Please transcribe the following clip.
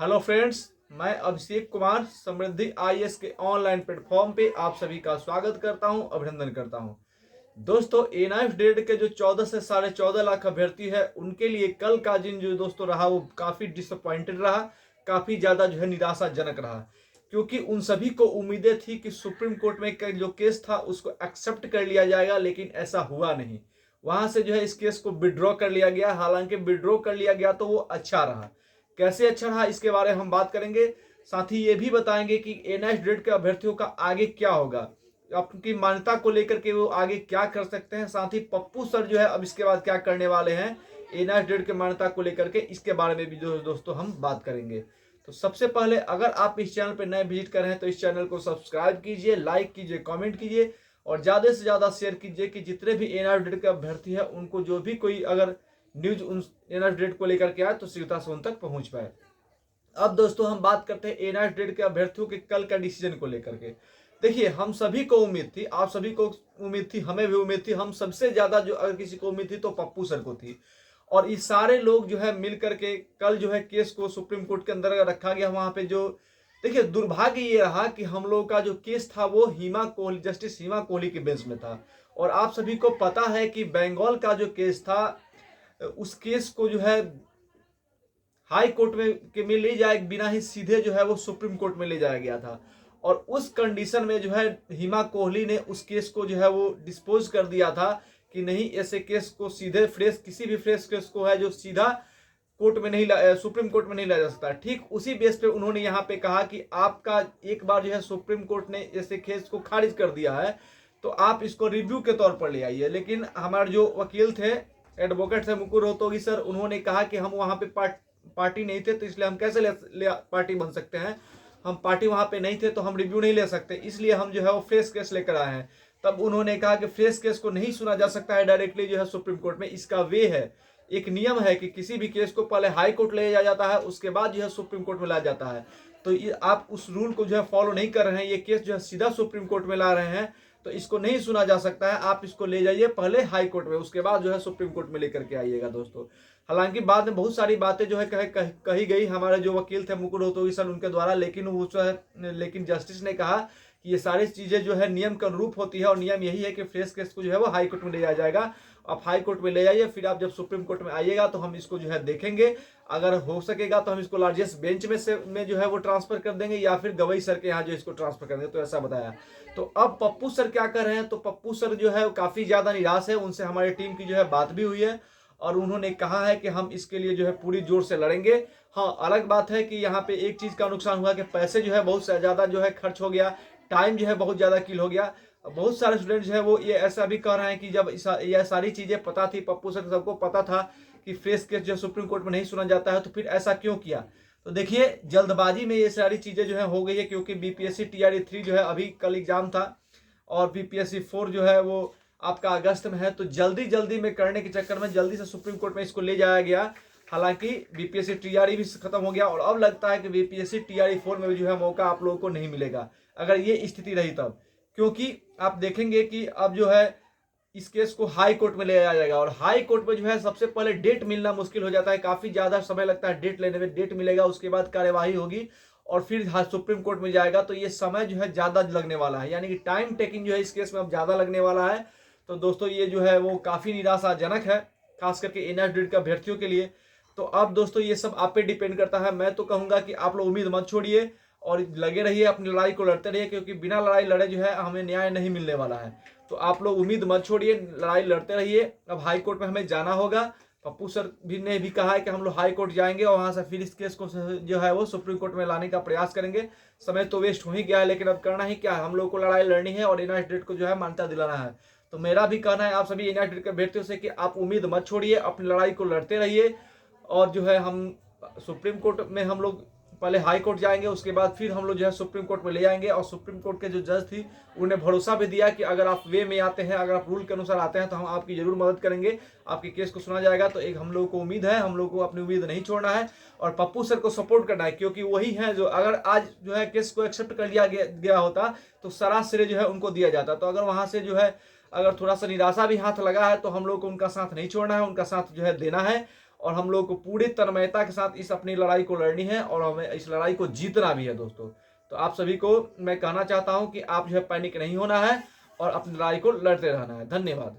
Hello friends, मैं अभिषेक कुमार समृद्धि IAS के online platform पे आप सभी का स्वागत करता हूं, अभिनंदन करता हूं। दोस्तों, एनआईएफ डेट के जो 14 से 14.5 लाख अभ्यर्थी है उनके लिए कल का दिन जो दोस्तों रहा वो काफी डिसअपॉइंटेड रहा, काफी ज्यादा जो है निराशाजनक रहा, क्योंकि उन सभी को उम्मीदें थी कि सुप्रीम कोर्ट में जो केस था उसको एक्सेप्ट कर लिया जाएगा, लेकिन ऐसा हुआ नहीं। वहां से जो है इस केस को विड्रॉ कर लिया गया। हालांकि विड्रॉ कर लिया गया तो वो अच्छा रहा। कैसे अच्छा रहा इसके बारे में हम बात करेंगे। साथ ही ये भी बताएंगे कि एनआईएफ डेट के अभ्यर्थियों का आगे क्या होगा, आपकी मान्यता को लेकर के वो आगे क्या कर सकते हैं। साथ ही पप्पू सर जो है अब इसके बाद क्या करने वाले हैं एनआईएफ डेट के मान्यता को लेकर के, इसके बारे में भी दोस्तों हम बात करेंगे। तो सबसे पहले अगर आप इस चैनल पर नए विजिट कर रहे हैं तो इस चैनल को सब्सक्राइब कीजिए, लाइक कीजिए, कमेंट कीजिए और ज्यादा से ज्यादा शेयर कीजिए कि जितने भी एनआईएफ डेट के अभ्यर्थी है उनको जो भी कोई अगर न्यूज उन एनआईएफ डेट को लेकर के आए तो शीघ्रता से उन तक पहुंच पाए। अब दोस्तों हम बात करते हैं एनआईएफ डेट के अभ्यर्थियों के कल का डिसीजन को लेकर के। देखिए, हम सभी को उम्मीद थी, आप सभी को उम्मीद थी, हमें भी उम्मीद थी, हम सबसे ज्यादा जो अगर किसी को उम्मीद थी तो पप्पू सर को थी। और ये सारे लोग जो है मिल करके कल जो है केस को सुप्रीम कोर्ट के अंदर रखा गया। वहां पे जो देखिए दुर्भाग्य ये रहा कि हम लोग का जो केस था वो हिमा कोहली, जस्टिस हिमा कोहली के बेंच में था। और आप सभी को पता है कि बंगाल का जो केस था उस केस को जो है हाई कोर्ट में ले जाए बिना ही सीधे जो है वो सुप्रीम कोर्ट में ले जाया गया था। और उस कंडीशन में जो है हिमा कोहली ने उस केस को जो है वो डिस्पोज कर दिया था कि नहीं, ऐसे केस को सीधे किसी भी फ्रेश केस को है जो सीधा कोर्ट में नहीं सुप्रीम कोर्ट में नहीं लाया जा सकता। ठीक उसी बेस पे उन्होंने यहाँ पे कहा कि आपका एक बार जो है सुप्रीम कोर्ट ने ऐसे केस को खारिज कर दिया है तो आप इसको रिव्यू के तौर पर ले आइए। लेकिन हमारे जो वकील थे, एडवोकेट थे मुकुल रोहतगी सर, उन्होंने कहा कि हम वहां पे पार्टी नहीं थे तो इसलिए हम कैसे पार्टी बन सकते हैं, हम पार्टी वहां पे नहीं थे तो हम रिव्यू नहीं ले सकते, इसलिए हम जो है वो फ्रेश केस लेकर आए हैं। तब उन्होंने कहा कि फ्रेश केस को नहीं सुना जा सकता है डायरेक्टली जो है सुप्रीम कोर्ट में। इसका वे है, एक नियम है कि किसी भी केस को पहले हाई कोर्ट ले जाया जाता है, उसके बाद जो है सुप्रीम कोर्ट में लाया जाता है। तो ये आप उस रूल को जो है फॉलो नहीं कर रहे हैं, ये केस जो है सीधा सुप्रीम कोर्ट में ला रहे हैं, तो इसको नहीं सुना जा सकता है। आप इसको ले जाइए पहले हाई कोर्ट में, उसके बाद जो है सुप्रीम कोर्ट में लेकर के आइएगा दोस्तों। हालांकि बाद में बहुत सारी बातें जो है कही गई हमारे जो वकील थे मुकुल रोहतगी सर उनके द्वारा, लेकिन जस्टिस ने कहा कि ये सारी चीजें जो है नियम के अनुरूप होती है और नियम यही है कि फ्रेश केस को जो है वो हाई कोर्ट में ले जाया जाएगा। आप हाई कोर्ट में ले जाइए, फिर आप जब सुप्रीम कोर्ट में आइएगा तो हम इसको जो है देखेंगे। अगर हो सकेगा तो हम इसको लार्जेस्ट बेंच में जो है वो ट्रांसफर कर देंगे या फिर गवई सर के यहाँ जो इसको ट्रांसफर कर देंगे, तो ऐसा बताया। तो अब पप्पू सर क्या कर रहे हैं, तो पप्पू सर जो है काफी ज्यादा निराश है। उनसे हमारी टीम की जो है बात भी हुई है और उन्होंने कहा है कि हम इसके लिए जो है पूरी जोर से लड़ेंगे। हाँ, अलग बात है कि यहाँ पे एक चीज का नुकसान हुआ कि पैसे जो है बहुत ज्यादा जो है खर्च हो गया, टाइम जो है बहुत ज्यादा किल हो गया। बहुत सारे स्टूडेंट जो है वो ये ऐसा भी कह रहे हैं कि जब ये सारी चीजें पता थी, पप्पू सर सबको पता था कि फ्रेश केस जो सुप्रीम कोर्ट में नहीं सुना जाता है, तो फिर ऐसा क्यों किया। तो देखिए, जल्दबाजी में ये सारी चीजें जो है हो गई है, क्योंकि बीपीएससी टीआरई 3 जो है अभी कल एग्जाम था और बीपीएससी 4 जो है वो आपका अगस्त में है। तो जल्दी में करने के चक्कर में जल्दी से सुप्रीम कोर्ट में इसको ले जाया गया। हालांकि बीपीएससी टीआरई भी खत्म हो गया और अब लगता है कि बीपीएससी टीआरई 4 में भी जो है मौका आप लोगों को नहीं मिलेगा अगर ये स्थिति रही तब। क्योंकि आप देखेंगे कि अब जो है इस केस को हाई कोर्ट में ले जाया जाएगा और हाई कोर्ट में जो है सबसे पहले डेट मिलना मुश्किल हो जाता है, काफी ज्यादा समय लगता है डेट लेने में। डेट मिलेगा, उसके बाद कार्यवाही होगी और फिर सुप्रीम कोर्ट में जाएगा, तो ये समय जो है ज्यादा लगने वाला है, यानी कि टाइम टेकिंग जो है इस केस में अब ज्यादा लगने वाला है। तो दोस्तों ये जो है वो काफी निराशाजनक है, खास करके एनआईएफ डेट के अभ्यर्थियों के लिए। तो अब दोस्तों ये सब आप पे डिपेंड करता है। मैं तो कहूंगा कि आप लोग उम्मीद मत छोड़िए और लगे रहिए, अपनी लड़ाई को लड़ते रहिए, क्योंकि बिना लड़ाई लड़े जो है हमें न्याय नहीं मिलने वाला है। तो आप लोग उम्मीद मत छोड़िए, लड़ाई लड़ते रहिए। अब हाई कोर्ट में हमें जाना होगा। पप्पू सर ने भी कहा है कि हम लोग हाई कोर्ट जाएंगे और वहां से फिर इस केस को जो है वो सुप्रीम कोर्ट में लाने का प्रयास करेंगे। समय तो वेस्ट हो ही गया है, लेकिन अब करना ही क्या है, हम लोग को लड़ाई लड़नी है और एनआईएफ डेट को जो है मान्यता दिलाना है। तो मेरा भी कहना है आप सभी एनआईएफ डेट के अभ्यर्थियों से कि आप उम्मीद मत छोड़िए, अपनी लड़ाई को लड़ते रहिए। और जो है हम सुप्रीम कोर्ट में हम लोग पहले हाई कोर्ट जाएंगे, उसके बाद फिर हम लोग जो है सुप्रीम कोर्ट में ले जाएंगे। और सुप्रीम कोर्ट के जो जज थी उन्हें भरोसा भी दिया कि अगर आप वे में आते हैं, अगर आप रूल के अनुसार आते हैं तो हम आपकी जरूर मदद करेंगे, आपके केस को सुना जाएगा। तो एक हम लोगों को उम्मीद है, हम लोगों को अपनी उम्मीद नहीं छोड़ना है और पप्पू सर को सपोर्ट करना है, क्योंकि वही है जो अगर आज जो है केस को एक्सेप्ट कर लिया गया होता तो सारा श्रेय जो है उनको दिया जाता। तो अगर वहां से जो है अगर थोड़ा सा निराशा भी हाथ लगा है तो हम लोग को उनका साथ नहीं छोड़ना है, उनका साथ जो है देना है। और हम लोग को पूरी तन्मयता के साथ इस अपनी लड़ाई को लड़नी है और हमें इस लड़ाई को जीतना भी है दोस्तों। तो आप सभी को मैं कहना चाहता हूं कि आप जो है पैनिक नहीं होना है और अपनी लड़ाई को लड़ते रहना है। धन्यवाद।